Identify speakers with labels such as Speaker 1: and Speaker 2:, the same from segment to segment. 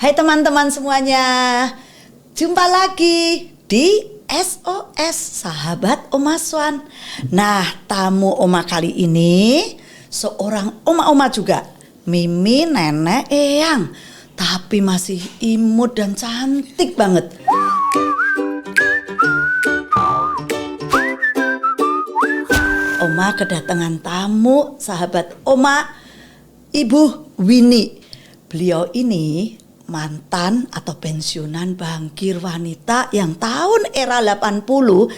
Speaker 1: Hai teman-teman semuanya, jumpa lagi di SOS Sahabat Oma Swan. Nah, tamu Oma kali ini seorang oma-oma juga, Mimi nenek Eyang, tapi masih imut dan cantik banget. Oma kedatangan tamu sahabat Oma, Ibu Winnie. Beliau ini mantan atau pensiunan bankir wanita yang tahun era 80, 90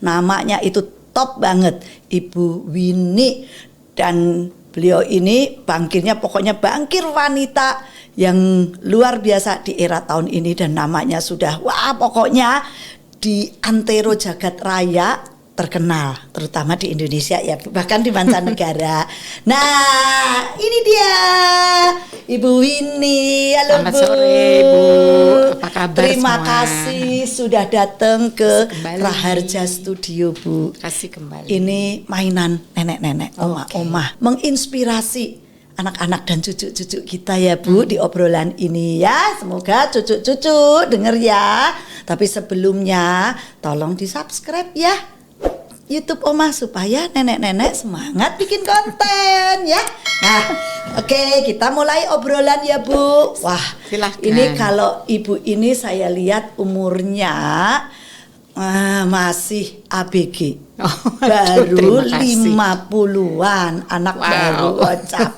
Speaker 1: namanya itu top banget, Ibu Winnie. Dan beliau ini bankirnya pokoknya bankir wanita yang luar biasa di era tahun ini, dan namanya sudah wah pokoknya di antero jagat raya terkenal, terutama di Indonesia ya, bahkan di mancanegara. Nah, ini dia Ibu Winnie. Halo
Speaker 2: Selamat
Speaker 1: Bu.
Speaker 2: sore Bu, apa kabar
Speaker 1: Terima
Speaker 2: semua?
Speaker 1: kasih sudah datang ke
Speaker 2: Kembali.
Speaker 1: Raharja Studio Bu.
Speaker 2: Kasih kembali.
Speaker 1: Ini mainan nenek-nenek, oma-oma, menginspirasi anak-anak dan cucu-cucu kita ya Bu, di obrolan ini ya. Semoga cucu-cucu denger ya. Tapi sebelumnya tolong di-subscribe ya YouTube Oma supaya nenek-nenek semangat bikin konten ya. Nah, oke, kita mulai obrolan ya Bu. Wah,
Speaker 2: Silahkan.
Speaker 1: ini kalau Ibu ini saya lihat umurnya masih ABG.
Speaker 2: Aduh,
Speaker 1: Baru
Speaker 2: terima kasih.
Speaker 1: 50-an, anak
Speaker 2: Wow.
Speaker 1: baru kocak.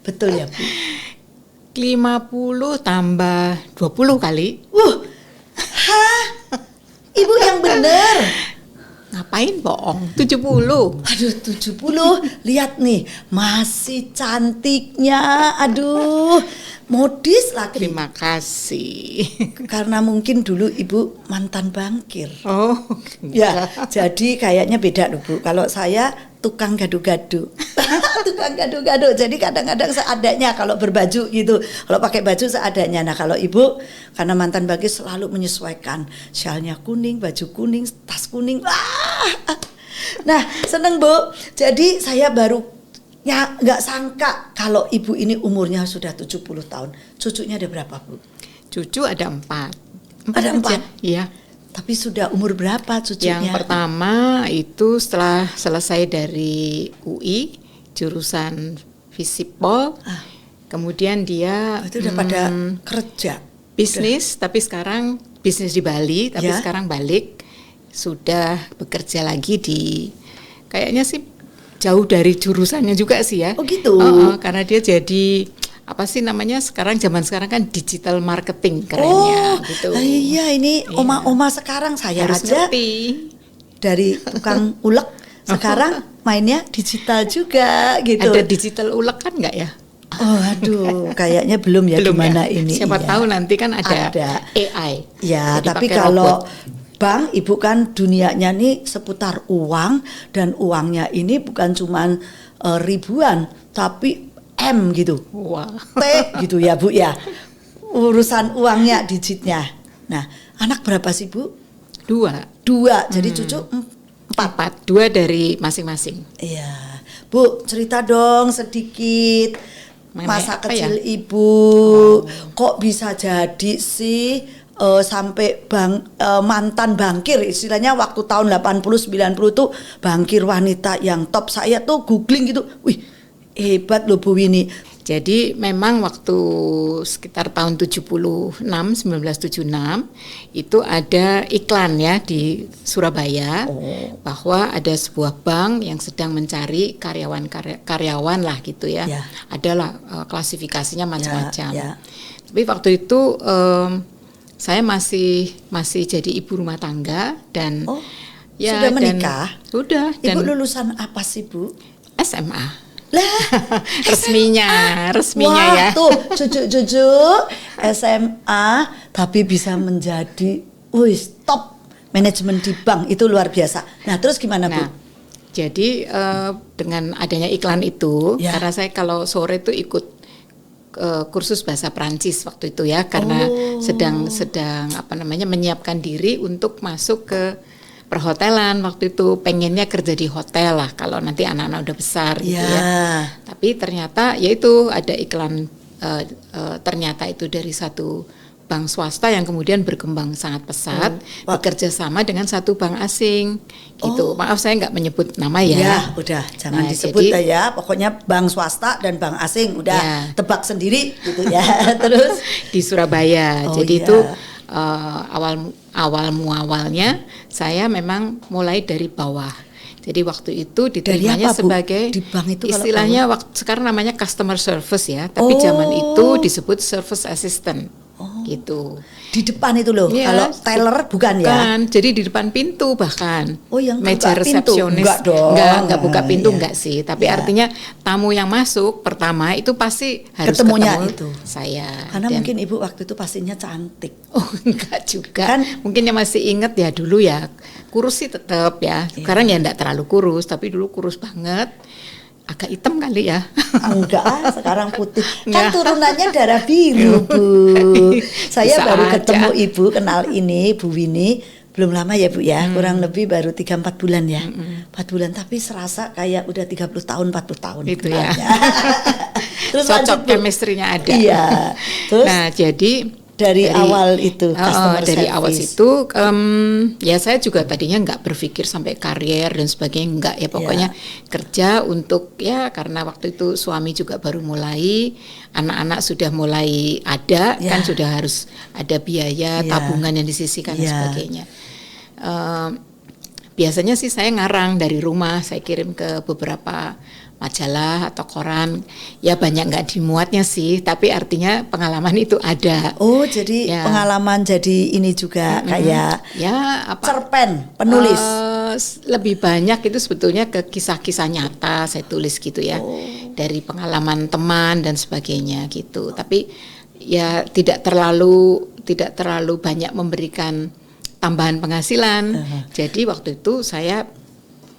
Speaker 1: Betul ya Bu?
Speaker 2: 50 tambah 20 kali.
Speaker 1: Hah? Ibu yang bener.
Speaker 2: Ngapain bohong? 70.
Speaker 1: Aduh 70, lihat nih masih cantiknya, aduh modis lagi.
Speaker 2: Terima kasih.
Speaker 1: Karena mungkin dulu Ibu mantan bankir.
Speaker 2: Oh,
Speaker 1: Ya, jadi kayaknya beda loh Bu. Kalau saya tukang gado-gado. Tukang gado-gado. Jadi kadang-kadang seadanya kalau berbaju gitu. Kalau pakai baju seadanya. Nah, kalau Ibu karena mantan bankir selalu menyesuaikan. Syalnya kuning, baju kuning, tas kuning. Wah. Nah, seneng Bu. Jadi saya baru nggak sangka kalau Ibu ini umurnya sudah 70 tahun. Cucunya ada berapa Bu?
Speaker 2: Cucu ada 4.
Speaker 1: Ada 4?
Speaker 2: Iya.
Speaker 1: Tapi sudah umur berapa cucunya?
Speaker 2: Yang pertama itu setelah selesai dari UI jurusan Visipol, kemudian dia
Speaker 1: Itu udah pada kerja.
Speaker 2: bisnis, tapi sekarang bisnis di Bali, tapi
Speaker 1: Ya.
Speaker 2: sekarang balik sudah bekerja lagi di, kayaknya sih jauh dari jurusannya juga sih ya.
Speaker 1: Oh gitu.
Speaker 2: Karena dia jadi apa sih namanya zaman sekarang kan digital marketing kerennya gitu.
Speaker 1: Iya ini
Speaker 2: Iya.
Speaker 1: oma-oma sekarang saya
Speaker 2: Harus
Speaker 1: aja
Speaker 2: ngerti.
Speaker 1: dari tukang ulek sekarang mainnya digital juga gitu.
Speaker 2: Ada digital ulek kan nggak ya?
Speaker 1: Oh aduh, kayaknya belum ya
Speaker 2: Belum
Speaker 1: gimana
Speaker 2: ya?
Speaker 1: ini.
Speaker 2: Siapa
Speaker 1: iya.
Speaker 2: tahu nanti kan ada
Speaker 1: Ada.
Speaker 2: AI.
Speaker 1: Ya,
Speaker 2: Jadi
Speaker 1: tapi
Speaker 2: pakai
Speaker 1: kalau
Speaker 2: robot.
Speaker 1: Bang, Ibu kan dunianya nih seputar uang, dan uangnya ini bukan cuman ribuan, tapi M gitu.
Speaker 2: Wah.
Speaker 1: T gitu ya Bu ya. Urusan uangnya, digitnya. Nah, anak berapa sih Bu?
Speaker 2: 2,
Speaker 1: Jadi cucu 4.
Speaker 2: 2 dari masing-masing.
Speaker 1: Iya. Bu, cerita dong sedikit.
Speaker 2: Mengenai
Speaker 1: Masa
Speaker 2: apa
Speaker 1: kecil
Speaker 2: ya?
Speaker 1: Ibu kok bisa jadi sih sampai mantan bankir, istilahnya waktu tahun 80 90 tuh bankir wanita yang top. Saya tuh googling gitu. Wih, hebat loh Bu Winnie.
Speaker 2: Jadi memang waktu sekitar tahun 1976 itu ada iklan ya di Surabaya bahwa ada sebuah bank yang sedang mencari karyawan lah gitu ya.
Speaker 1: Ya.
Speaker 2: Adalah klasifikasinya macam-macam.
Speaker 1: Ya.
Speaker 2: Tapi waktu itu saya masih jadi ibu rumah tangga dan
Speaker 1: sudah menikah?
Speaker 2: Sudah.
Speaker 1: Ibu
Speaker 2: Dan
Speaker 1: lulusan apa sih Bu?
Speaker 2: SMA.
Speaker 1: Lah,
Speaker 2: resminya
Speaker 1: wah,
Speaker 2: ya.
Speaker 1: tuh cucu-cucu SMA tapi bisa menjadi top manajemen di bank, itu luar biasa. Nah, terus gimana Bu?
Speaker 2: Nah, jadi dengan adanya iklan itu,
Speaker 1: Ya.
Speaker 2: karena saya kalau sore itu ikut kursus bahasa Prancis waktu itu ya, karena sedang menyiapkan diri untuk masuk ke perhotelan. Waktu itu pengennya kerja di hotel lah kalau nanti anak-anak udah besar gitu ya. Tapi ternyata ya itu ada iklan ternyata itu dari satu bank swasta yang kemudian berkembang sangat pesat, bekerja sama dengan satu bank asing, gitu. Maaf saya nggak menyebut nama ya.
Speaker 1: Ya, udah jangan disebut ya. Pokoknya bank swasta dan bank asing, udah tebak sendiri gitu ya. Terus
Speaker 2: di Surabaya. Jadi itu awalnya saya memang mulai dari bawah. Jadi waktu itu diterimanya sebagai
Speaker 1: di bank itu
Speaker 2: istilahnya sekarang namanya customer service ya, tapi zaman itu disebut service assistant. Gitu.
Speaker 1: Di depan itu loh, kalau teller bukan ya?
Speaker 2: Jadi di depan pintu bahkan.
Speaker 1: Yang
Speaker 2: meja resepsionis.
Speaker 1: Enggak dong.
Speaker 2: Enggak buka pintu enggak sih, tapi artinya tamu yang masuk pertama itu pasti harus
Speaker 1: ketemunya
Speaker 2: ketemu
Speaker 1: itu.
Speaker 2: Saya.
Speaker 1: Karena mungkin Ibu waktu itu pastinya cantik.
Speaker 2: Enggak juga. Kan mungkin yang masih inget ya dulu ya. Kurus sih tetap ya. Sekarang ya enggak terlalu kurus, tapi dulu kurus banget. Agak hitam kali ya.
Speaker 1: Enggak, sekarang putih. Kan turunannya darah biru, Bu. Saya baru ketemu Ibu, kenal ini Bu Winnie belum lama ya Bu ya, kurang lebih baru 3-4 bulan ya. 4 bulan tapi serasa kayak udah 30 tahun, 40 tahun.
Speaker 2: Itu ya.
Speaker 1: Terus
Speaker 2: cocok chemistry-nya ada.
Speaker 1: Iya. Terus
Speaker 2: nah, jadi
Speaker 1: dari awal itu
Speaker 2: dari awal itu ya saya juga tadinya nggak berpikir sampai karier dan sebagainya, nggak ya, pokoknya kerja untuk ya, karena waktu itu suami juga baru mulai, anak-anak sudah mulai ada kan, sudah harus ada biaya tabungan yang disisihkan dan sebagainya. Biasanya sih saya ngarang dari rumah, saya kirim ke beberapa majalah atau koran, ya banyak nggak dimuatnya sih, tapi artinya pengalaman itu ada.
Speaker 1: Jadi pengalaman jadi ini juga kayak cerpen penulis.
Speaker 2: Lebih banyak itu sebetulnya ke kisah-kisah nyata saya tulis gitu ya, dari pengalaman teman dan sebagainya gitu. Tapi ya tidak terlalu banyak memberikan tambahan penghasilan. Jadi waktu itu saya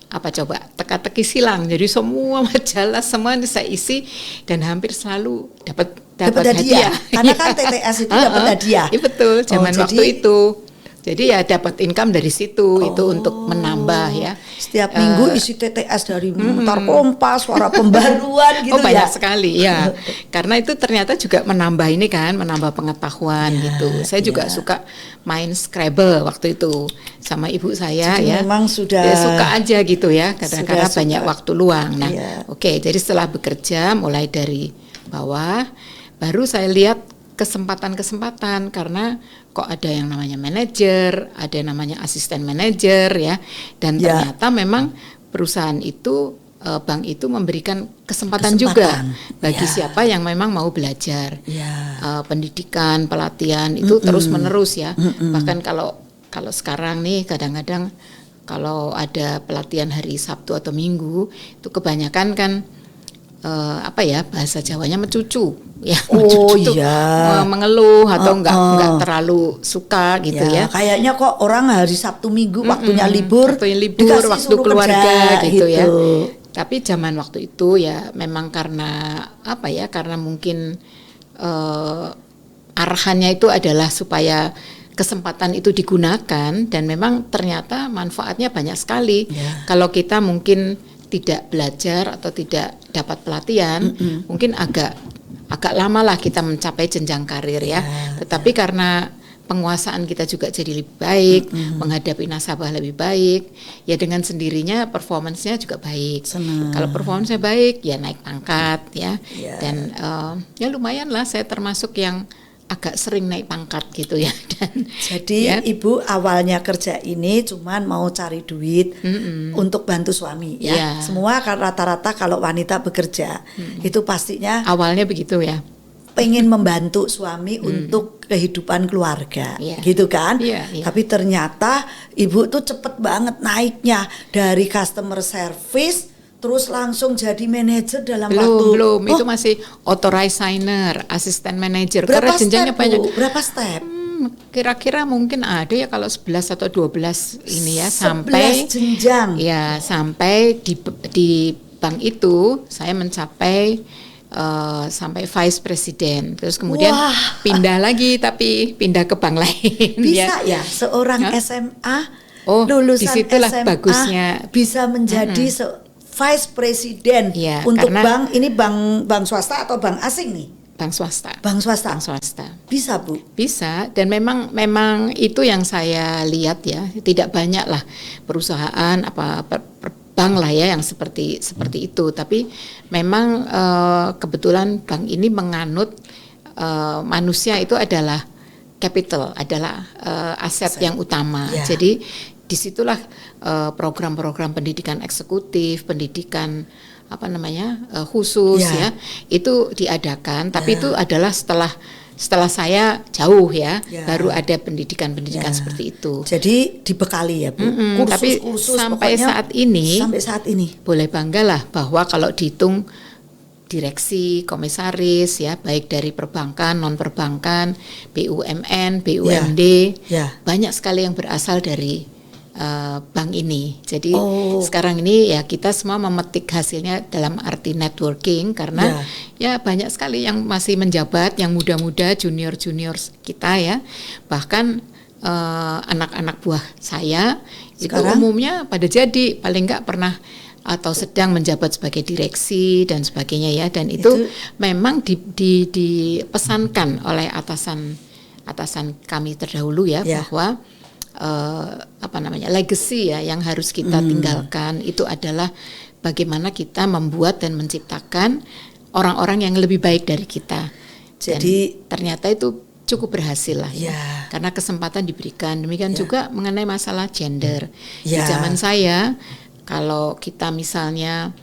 Speaker 2: teka-teki silang. Jadi semua majalah semua ini saya isi dan hampir selalu dapat hadiah.
Speaker 1: Karena kan TTS itu dapat hadiah.
Speaker 2: Iya betul, zaman waktu itu. Jadi ya dapat income dari situ, itu untuk menambah ya.
Speaker 1: Setiap minggu isi TTS dari Mutar Kompas, Suara Pembaruan gitu ya.
Speaker 2: Banyak sekali ya. Karena itu ternyata juga menambah ini kan, menambah pengetahuan gitu. Saya juga suka main Scrabble waktu itu sama ibu saya.
Speaker 1: Jadi
Speaker 2: ya.
Speaker 1: Memang sudah
Speaker 2: suka aja gitu ya, karena banyak waktu luang. Nah,
Speaker 1: oke,
Speaker 2: jadi setelah bekerja mulai dari bawah, baru saya lihat kesempatan-kesempatan, karena kok ada yang namanya manajer, ada yang namanya asisten manajer ya, dan ternyata memang perusahaan itu, bank itu memberikan kesempatan juga bagi siapa yang memang mau belajar. Pendidikan, pelatihan itu terus menerus ya. Bahkan kalau sekarang nih kadang-kadang kalau ada pelatihan hari Sabtu atau Minggu itu kebanyakan kan bahasa Jawanya mencucu ya, mengeluh atau enggak terlalu suka gitu ya.
Speaker 1: Kayaknya kok orang hari Sabtu Minggu waktunya libur,
Speaker 2: waktu keluarga gitu ya. Tapi zaman waktu itu ya memang karena karena mungkin arahannya itu adalah supaya kesempatan itu digunakan, dan memang ternyata manfaatnya banyak sekali. Kalau kita mungkin tidak belajar atau tidak dapat pelatihan, mungkin agak lama lah kita mencapai jenjang karir ya. Tetapi karena penguasaan kita juga jadi lebih baik, menghadapi nasabah lebih baik, ya dengan sendirinya performance-nya juga baik. Kalau performance-nya baik, ya naik pangkat ya. Dan ya lumayan lah, saya termasuk yang agak sering naik pangkat gitu ya. Dan
Speaker 1: jadi Ibu awalnya kerja ini cuman mau cari duit untuk bantu suami ya. Semua rata-rata kalau wanita bekerja itu pastinya
Speaker 2: awalnya begitu ya.
Speaker 1: Pengen membantu suami untuk kehidupan keluarga, gitu kan? Tapi ternyata Ibu tuh cepet banget naiknya dari customer service terus langsung jadi manajer dalam waktu.
Speaker 2: Belum, itu masih authorized signer, asisten manajer. Karena jenjangnya banyak.
Speaker 1: Berapa step?
Speaker 2: Kira-kira mungkin ada ya kalau 11 atau 12 ini ya, sampai
Speaker 1: 11 jenjang.
Speaker 2: Ya, sampai di bank itu saya mencapai sampai vice president. Terus kemudian pindah lagi, tapi pindah ke bank lain.
Speaker 1: Bisa ya seorang SMA lulusan
Speaker 2: disitulah
Speaker 1: SMA
Speaker 2: bagusnya
Speaker 1: bisa menjadi vice president untuk bank ini, bank swasta atau bank asing nih?
Speaker 2: bank swasta.
Speaker 1: Bank swasta.
Speaker 2: Bank swasta.
Speaker 1: Bisa, Bu?
Speaker 2: Bisa, dan memang itu yang saya lihat ya, tidak banyak lah perusahaan bank lah ya yang seperti itu, tapi memang kebetulan bank ini menganut manusia itu adalah capital, adalah aset yang utama.
Speaker 1: Ya.
Speaker 2: Jadi disitulah program-program pendidikan eksekutif, pendidikan khusus ya itu diadakan, tapi itu adalah setelah saya jauh ya, baru ada pendidikan seperti itu.
Speaker 1: Jadi dibekali ya, Bu.
Speaker 2: Tapi sampai saat ini boleh banggalah bahwa kalau dihitung direksi, komisaris ya, baik dari perbankan, non perbankan, BUMN, BUMD, banyak sekali yang berasal dari bank ini. Jadi sekarang ini ya kita semua memetik hasilnya dalam arti networking, karena ya banyak sekali yang masih menjabat, yang muda-muda, junior kita ya. Bahkan anak-anak buah saya sekarang, itu umumnya pada jadi paling enggak pernah atau sedang menjabat sebagai direksi dan sebagainya ya. Dan itu memang dipesankan oleh atasan kami terdahulu ya, bahwa legacy ya yang harus kita tinggalkan itu adalah bagaimana kita membuat dan menciptakan orang-orang yang lebih baik dari kita. Jadi ternyata itu cukup berhasil lah ya. Karena kesempatan diberikan. Demikian juga mengenai masalah gender. Di zaman saya, kalau kita misalnya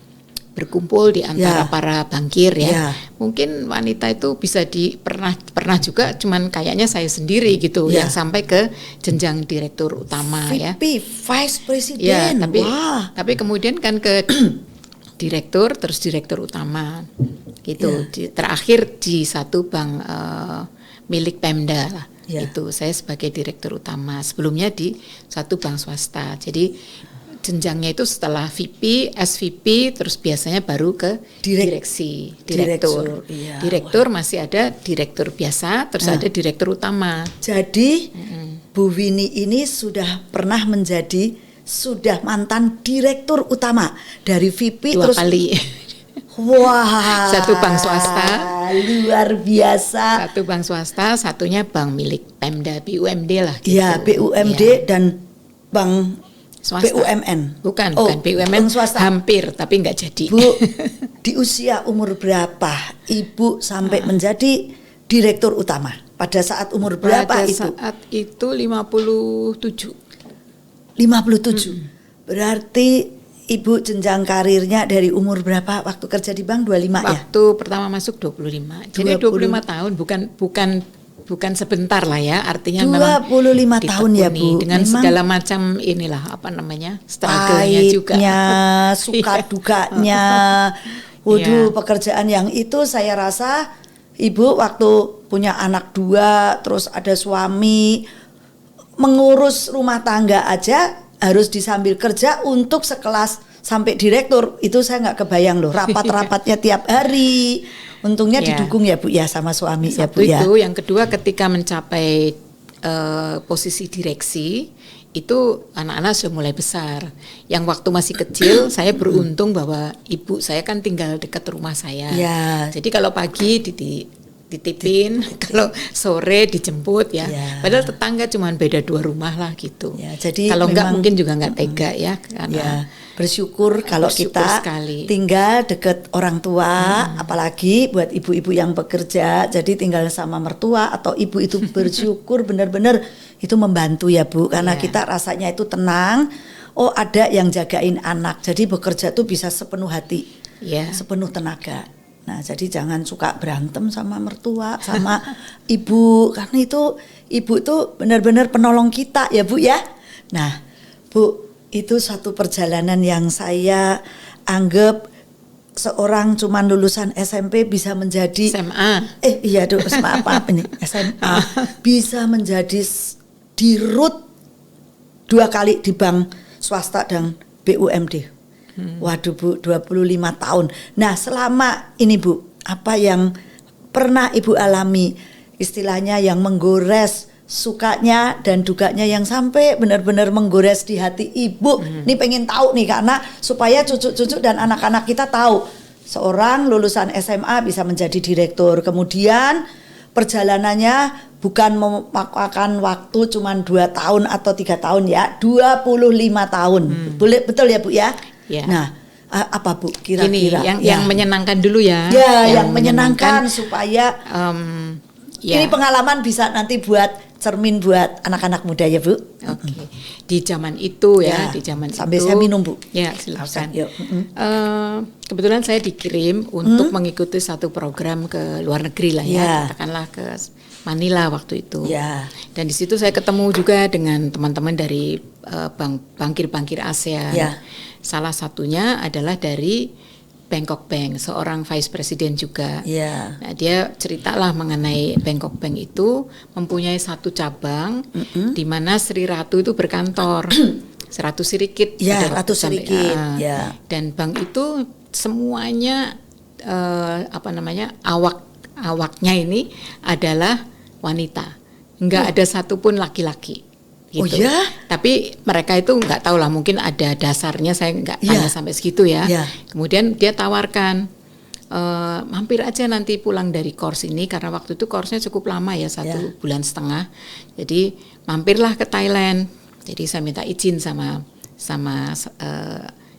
Speaker 2: berkumpul di antara para bankir ya, mungkin wanita itu bisa pernah juga, cuman kayaknya saya sendiri gitu yang sampai ke jenjang direktur utama
Speaker 1: VP, Vice President.
Speaker 2: Ya, tapi kemudian kan ke direktur, terus direktur utama gitu. Terakhir di satu bank milik Pemda lah. Itu saya sebagai direktur utama. Sebelumnya di satu bank swasta. Jadi jenjangnya itu setelah VP, SVP, terus biasanya baru ke direksi, direktur. Direktur masih ada direktur biasa, terus ada direktur utama.
Speaker 1: Jadi Bu Winnie ini sudah mantan direktur utama dari VP
Speaker 2: 2 kali.
Speaker 1: Wah,
Speaker 2: satu bank swasta,
Speaker 1: luar biasa.
Speaker 2: Satu bank swasta, satunya bank milik Pemda, BUMD lah. Gitu.
Speaker 1: Ya, BUMD dan bank swasta. BUMN.
Speaker 2: Bukan BUMN swasta. Hampir, tapi nggak jadi.
Speaker 1: Bu, di usia umur berapa Ibu sampai menjadi direktur utama? Pada saat umur berapa itu?
Speaker 2: Pada saat itu 57.
Speaker 1: 57. Berarti Ibu jenjang karirnya dari umur berapa waktu kerja di bank? 25 ya?
Speaker 2: Waktu pertama masuk 25. Jadi 25 tahun, bukan sebentar lah ya, artinya
Speaker 1: 25 tahun ya Bu,
Speaker 2: dengan memang segala macam struggle-nya juga,
Speaker 1: suka dukanya. Waduh, pekerjaan yang itu saya rasa Ibu waktu punya anak 2, terus ada suami, mengurus rumah tangga aja harus disambil kerja untuk sekelas sampai direktur, itu saya nggak kebayang loh, rapat-rapatnya tiap hari. Untungnya didukung ya Bu ya sama suami ya Bu ya.
Speaker 2: Itu yang kedua, ketika mencapai posisi direksi itu anak-anak sudah mulai besar. Yang waktu masih kecil saya beruntung bahwa ibu saya kan tinggal dekat rumah saya. Jadi kalau pagi dititipin, kalau sore dijemput ya. Padahal tetangga cuma beda 2 rumah lah gitu.
Speaker 1: Jadi
Speaker 2: kalau enggak mungkin juga enggak tega ya, karena
Speaker 1: bersyukur kalau kita sekali tinggal dekat orang tua, apalagi buat ibu-ibu yang bekerja, jadi tinggal sama mertua atau ibu itu bersyukur benar-benar itu membantu ya Bu, karena kita rasanya itu tenang. Oh, ada yang jagain anak, jadi bekerja tuh bisa sepenuh hati, sepenuh tenaga. Nah, jadi jangan suka berantem sama mertua, sama ibu, karena itu ibu tuh benar-benar penolong kita ya Bu ya. Nah, Bu, itu satu perjalanan yang saya anggap seorang cuman lulusan SMP bisa menjadi
Speaker 2: SMA.
Speaker 1: SMA apa ini? SMA bisa menjadi dirut 2 kali di bank swasta dan BUMD. Waduh Bu, 25 tahun. Nah, selama ini Bu, apa yang pernah Ibu alami, istilahnya yang menggores sukanya dan dukanya yang sampai benar-benar menggores di hati Ibu. Nih pengen tahu nih, karena supaya cucu-cucu dan anak-anak kita tahu seorang lulusan SMA bisa menjadi direktur. Kemudian perjalanannya bukan memakan waktu cuma 2 tahun atau 3 tahun ya, 25 tahun. Betul ya Bu ya?
Speaker 2: Ya.
Speaker 1: Nah, apa Bu kira-kira?
Speaker 2: Gini, yang menyenangkan dulu ya.
Speaker 1: Ya, yang menyenangkan supaya
Speaker 2: ya.
Speaker 1: ini pengalaman bisa nanti buat cermin buat anak-anak muda ya Bu.
Speaker 2: Oke. Di zaman itu ya, di zaman
Speaker 1: sampai
Speaker 2: itu.
Speaker 1: saya minum Bu.
Speaker 2: Ya, silakan.
Speaker 1: Yuk.
Speaker 2: Kebetulan saya dikirim untuk mengikuti satu program ke luar negeri lah ya, katakanlah ke Manila waktu itu.
Speaker 1: Ya.
Speaker 2: Dan di situ saya ketemu juga dengan teman-teman dari bankir-bankir ASEAN.
Speaker 1: Ya.
Speaker 2: Salah satunya adalah dari Bangkok Bank, seorang vice president juga.
Speaker 1: Ya.
Speaker 2: Nah, dia ceritalah mengenai Bangkok Bank itu mempunyai satu cabang di mana Sri Ratu itu berkantor. Ratu Sirikit.
Speaker 1: Ya, Ratu Sirikit. Ya.
Speaker 2: Dan bank itu semuanya awaknya ini adalah wanita. Enggak ada satupun laki-laki. Gitu.
Speaker 1: Oh ya?
Speaker 2: Tapi mereka itu nggak tahu lah, mungkin ada dasarnya, saya nggak tanya sampai segitu ya. Kemudian dia tawarkan, mampir aja nanti pulang dari course ini, karena waktu itu course-nya cukup lama ya, 1,5 bulan. Jadi mampirlah ke Thailand. Jadi saya minta izin sama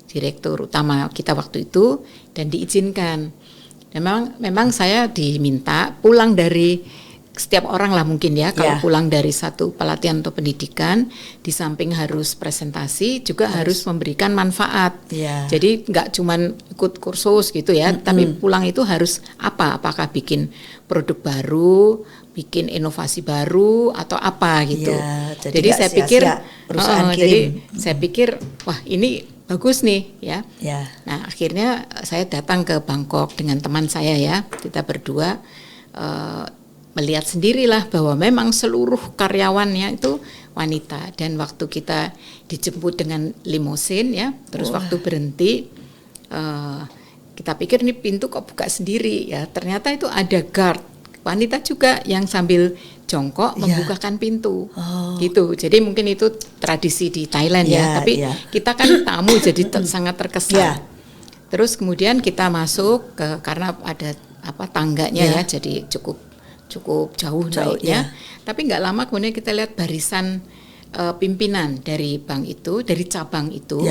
Speaker 2: direktur utama kita waktu itu dan diizinkan. Memang saya diminta pulang dari setiap orang lah mungkin ya, kalau pulang dari satu pelatihan atau pendidikan, di samping harus presentasi juga harus memberikan manfaat. Jadi nggak cuman ikut kursus gitu ya, tapi pulang itu harus apakah bikin produk baru, bikin inovasi baru atau apa gitu. Jadi saya pikir saya pikir wah ini bagus nih ya. Nah, akhirnya saya datang ke Bangkok dengan teman saya ya, kita berdua melihat sendirilah bahwa memang seluruh karyawannya itu wanita. Dan waktu kita dijemput dengan limosin ya, terus waktu berhenti kita pikir ini pintu kok buka sendiri ya, ternyata itu ada guard wanita juga yang sambil jongkok membukakan pintu gitu. Jadi mungkin itu tradisi di Thailand ya, tapi kita kan tamu jadi sangat terkesan. Terus kemudian kita masuk karena ada tangganya ya, jadi cukup jauh naiknya. Tapi nggak lama kemudian kita lihat barisan pimpinan dari bank itu, dari cabang itu,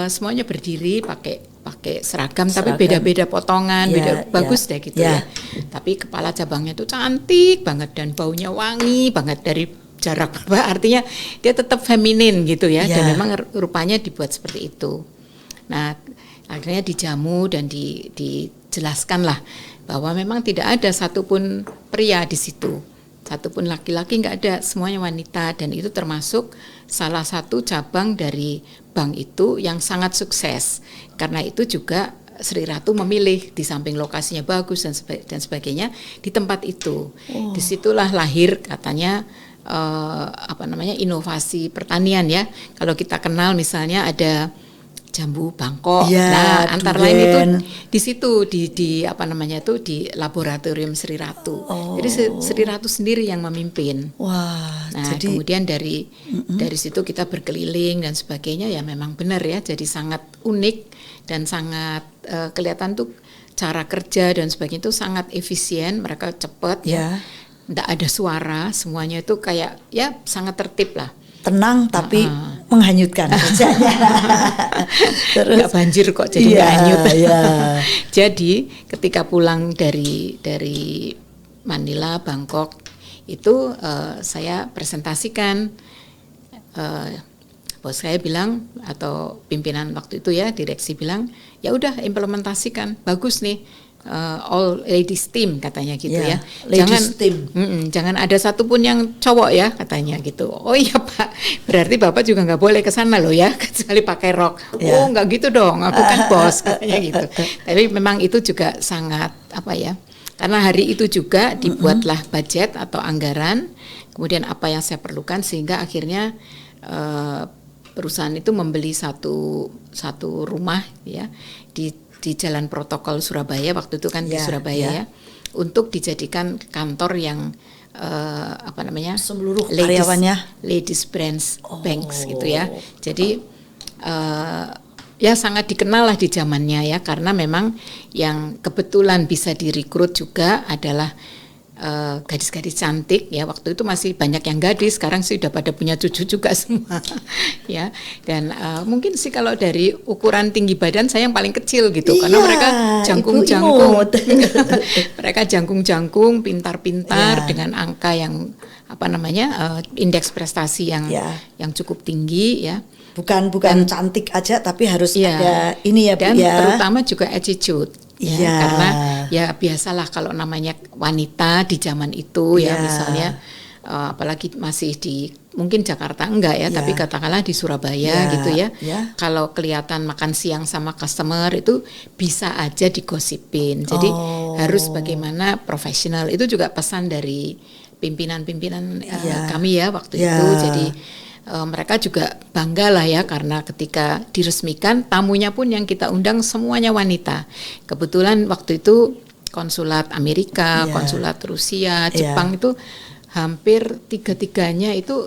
Speaker 2: semuanya berdiri pakai seragam, tapi beda-beda potongan, bagus deh gitu ya. Tapi kepala cabangnya itu cantik banget dan baunya wangi banget dari jarak, artinya dia tetap feminin gitu ya, dan memang rupanya dibuat seperti itu. Nah, akhirnya dijamu dan dijelaskan lah bahwa memang tidak ada satupun pria di situ, satupun laki-laki nggak ada, semuanya wanita, dan itu termasuk salah satu cabang dari bank itu yang sangat sukses. Karena itu juga Sri Ratu memilih di samping lokasinya bagus dan sebagainya di tempat itu. Disitulah lahir katanya inovasi pertanian ya. Kalau kita kenal misalnya ada jambu Bangkok. Nah, antara lain itu di situ di laboratorium Sri Ratu. Jadi Sri Ratu sendiri yang memimpin. Jadi kemudian dari situ kita berkeliling dan sebagainya, ya memang benar ya. Jadi sangat unik dan sangat kelihatan tuh cara kerja dan sebagainya itu sangat efisien, mereka cepat ya. Enggak ada suara, semuanya itu kayak ya sangat tertib lah.
Speaker 1: Tenang tapi menghanyutkan kerjanya.
Speaker 2: Nggak banjir kok jadi nggak hanyut. Jadi ketika pulang dari Manila, Bangkok itu saya presentasikan, bos saya bilang atau pimpinan waktu itu ya, direksi bilang ya udah implementasikan, bagus nih. All ladies team katanya gitu ya. Jangan ada satupun yang cowok ya katanya gitu. Oh iya Pak, berarti Bapak juga nggak boleh ke sana loh ya, kecuali pakai rok. Oh nggak gitu dong, aku kan bos katanya gitu. Tapi memang itu juga sangat karena hari itu juga dibuatlah budget atau anggaran, kemudian apa yang saya perlukan, sehingga akhirnya perusahaan itu membeli satu rumah ya di Jalan Protokol Surabaya, waktu itu kan di Surabaya ya, untuk dijadikan kantor yang
Speaker 1: seluruh karyawannya
Speaker 2: ladies branch banks gitu ya. Jadi ya sangat dikenal lah di zamannya ya, karena memang yang kebetulan bisa direkrut juga adalah gadis-gadis cantik ya. Waktu itu masih banyak yang gadis, sekarang sih udah pada punya cucu juga semua ya. Dan mungkin sih kalau dari ukuran tinggi badan saya yang paling kecil gitu, karena mereka jangkung-jangkung mereka jangkung-jangkung, pintar-pintar dengan angka yang indeks prestasi yang cukup tinggi ya.
Speaker 1: Bukan cantik aja, tapi harus ada ini ya Bu,
Speaker 2: dan
Speaker 1: ya.
Speaker 2: terutama juga attitude. Ya, karena ya biasalah kalau namanya wanita di zaman itu ya, misalnya apalagi masih di mungkin Jakarta enggak ya, tapi katakanlah di Surabaya gitu ya. Kalau kelihatan makan siang sama customer itu bisa aja digosipin. Jadi harus bagaimana profesional. Itu juga pesan dari pimpinan-pimpinan kami ya waktu itu. Jadi mereka juga bangga lah ya, karena ketika diresmikan tamunya pun yang kita undang semuanya wanita. Kebetulan waktu itu konsulat Amerika, konsulat Rusia, Jepang itu hampir tiga-tiganya itu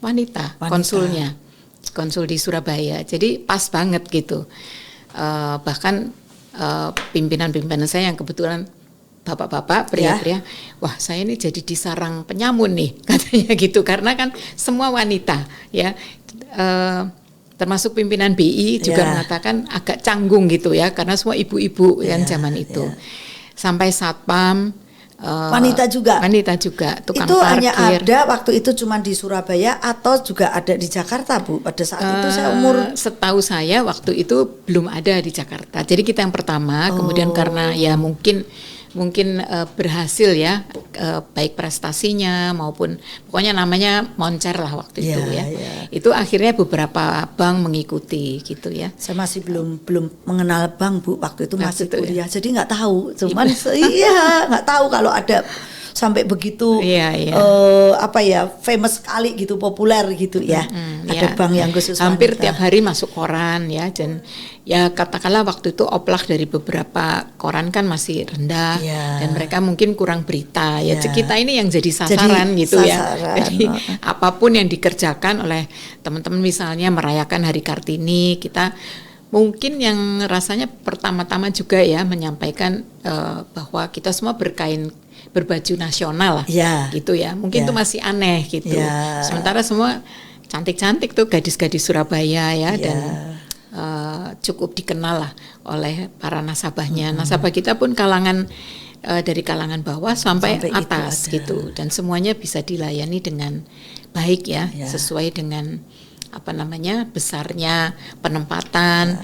Speaker 2: wanita konsulnya, konsul di Surabaya. Jadi pas banget gitu. Bahkan pimpinan-pimpinan saya yang kebetulan bapak-bapak, pria-pria, wah saya ini jadi disarang penyamun nih katanya gitu, karena kan semua wanita ya, termasuk pimpinan BI juga mengatakan agak canggung gitu ya, karena semua ibu-ibu kan zaman itu, sampai satpam
Speaker 1: wanita juga,
Speaker 2: tukang
Speaker 1: itu
Speaker 2: parkir.
Speaker 1: Hanya ada waktu itu cuma di Surabaya atau juga ada di Jakarta Bu? Pada saat itu saya
Speaker 2: setahu saya waktu itu belum ada di Jakarta, jadi kita yang pertama. Kemudian karena ya mungkin berhasil ya, baik prestasinya maupun pokoknya namanya moncer lah waktu itu ya. Itu akhirnya beberapa bank mengikuti gitu ya.
Speaker 1: Saya masih belum mengenal bank Bu, waktu itu masih kuliah, jadi nggak tahu. Cuman nggak tahu kalau ada sampai begitu famous sekali gitu, populer gitu ya. Ada bank yang khusus
Speaker 2: hampir
Speaker 1: wanita.
Speaker 2: Tiap hari masuk koran ya, dan ya katakanlah waktu itu oplak dari beberapa koran kan masih rendah dan mereka mungkin kurang berita ya. Kita ini yang jadi sasaran gitu ya. Jadi apapun yang dikerjakan oleh teman-teman, misalnya merayakan Hari Kartini, kita mungkin yang rasanya pertama-tama juga ya menyampaikan bahwa kita semua berbaju nasional lah gitu ya. Mungkin itu masih aneh gitu. Sementara semua cantik-cantik tuh gadis-gadis Surabaya ya, dan cukup dikenal lah oleh para nasabahnya. Nasabah kita pun kalangan dari kalangan bawah sampai atas gitu, dan semuanya bisa dilayani dengan baik ya, sesuai dengan besarnya penempatan,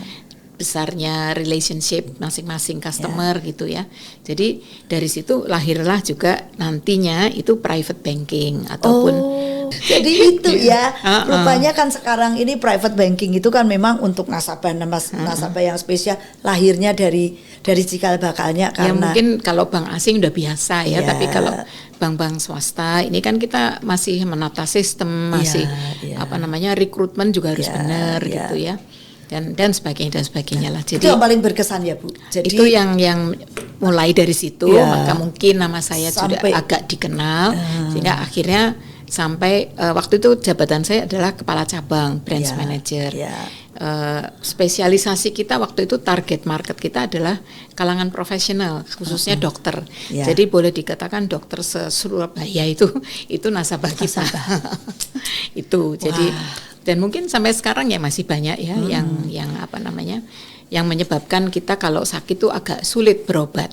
Speaker 2: besarnya relationship masing-masing customer gitu ya. Jadi dari situ lahirlah juga nantinya itu private banking ataupun
Speaker 1: jadi itu ya. Rupanya kan sekarang ini private banking itu kan memang untuk nasabah yang spesial, lahirnya dari cikal bakalnya, karena
Speaker 2: ya mungkin kalau bank asing udah biasa ya, tapi kalau bank-bank swasta ini kan kita masih menata sistem, masih rekrutmen juga harus benar gitu ya. Dan sebagainya lah. Jadi
Speaker 1: itu yang paling berkesan ya Bu. Jadi
Speaker 2: itu yang mulai dari situ, maka mungkin nama saya sudah agak dikenal, sehingga akhirnya sampai waktu itu jabatan saya adalah kepala cabang, branch manager. Spesialisasi kita waktu itu, target market kita adalah kalangan profesional, khususnya dokter. Jadi boleh dikatakan dokter se-Surabaya itu nasabah kita. Itu. Jadi dan mungkin sampai sekarang ya masih banyak ya yang menyebabkan kita kalau sakit tuh agak sulit berobat.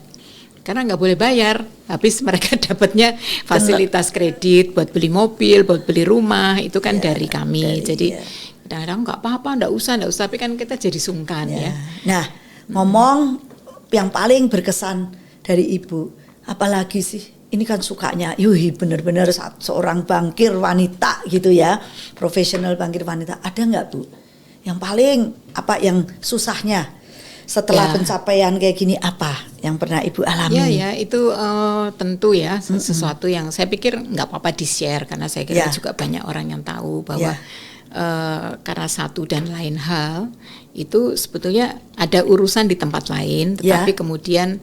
Speaker 2: Karena nggak boleh bayar, habis mereka dapatnya fasilitas kredit buat beli mobil, buat beli rumah, itu kan dari kami. Jadi kadang-kadang nggak apa-apa, nggak usah, tapi kan kita jadi sungkan ya.
Speaker 1: Nah, ngomong yang paling berkesan dari Ibu, apalagi sih? Ini kan sukanya, benar-benar seorang bankir wanita gitu ya, profesional bankir wanita. Ada nggak Bu? Yang paling yang susahnya? Setelah pencapaian kayak gini, apa yang pernah Ibu alami?
Speaker 2: Ya itu tentu ya sesuatu yang saya pikir nggak apa-apa di-share, karena saya kira juga banyak orang yang tahu bahwa karena satu dan lain hal itu sebetulnya ada urusan di tempat lain, tetapi kemudian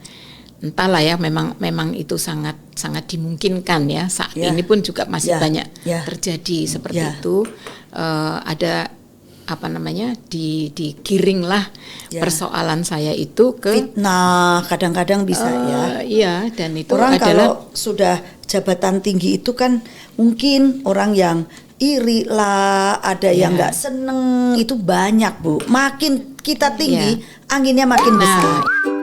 Speaker 2: entahlah ya, memang itu sangat dimungkinkan ya, saat ini pun juga masih banyak terjadi seperti itu. Ada digiringlah
Speaker 1: Ya.
Speaker 2: persoalan saya itu ke
Speaker 1: Fitnah kadang-kadang bisa ya.
Speaker 2: Iya, dan itu
Speaker 1: Orang
Speaker 2: adalah
Speaker 1: kalau sudah jabatan tinggi itu kan mungkin orang yang iri lah, ada yang
Speaker 2: Ya.
Speaker 1: nggak seneng, itu banyak Bu. Makin kita tinggi, anginnya makin
Speaker 2: Nah,
Speaker 1: besar.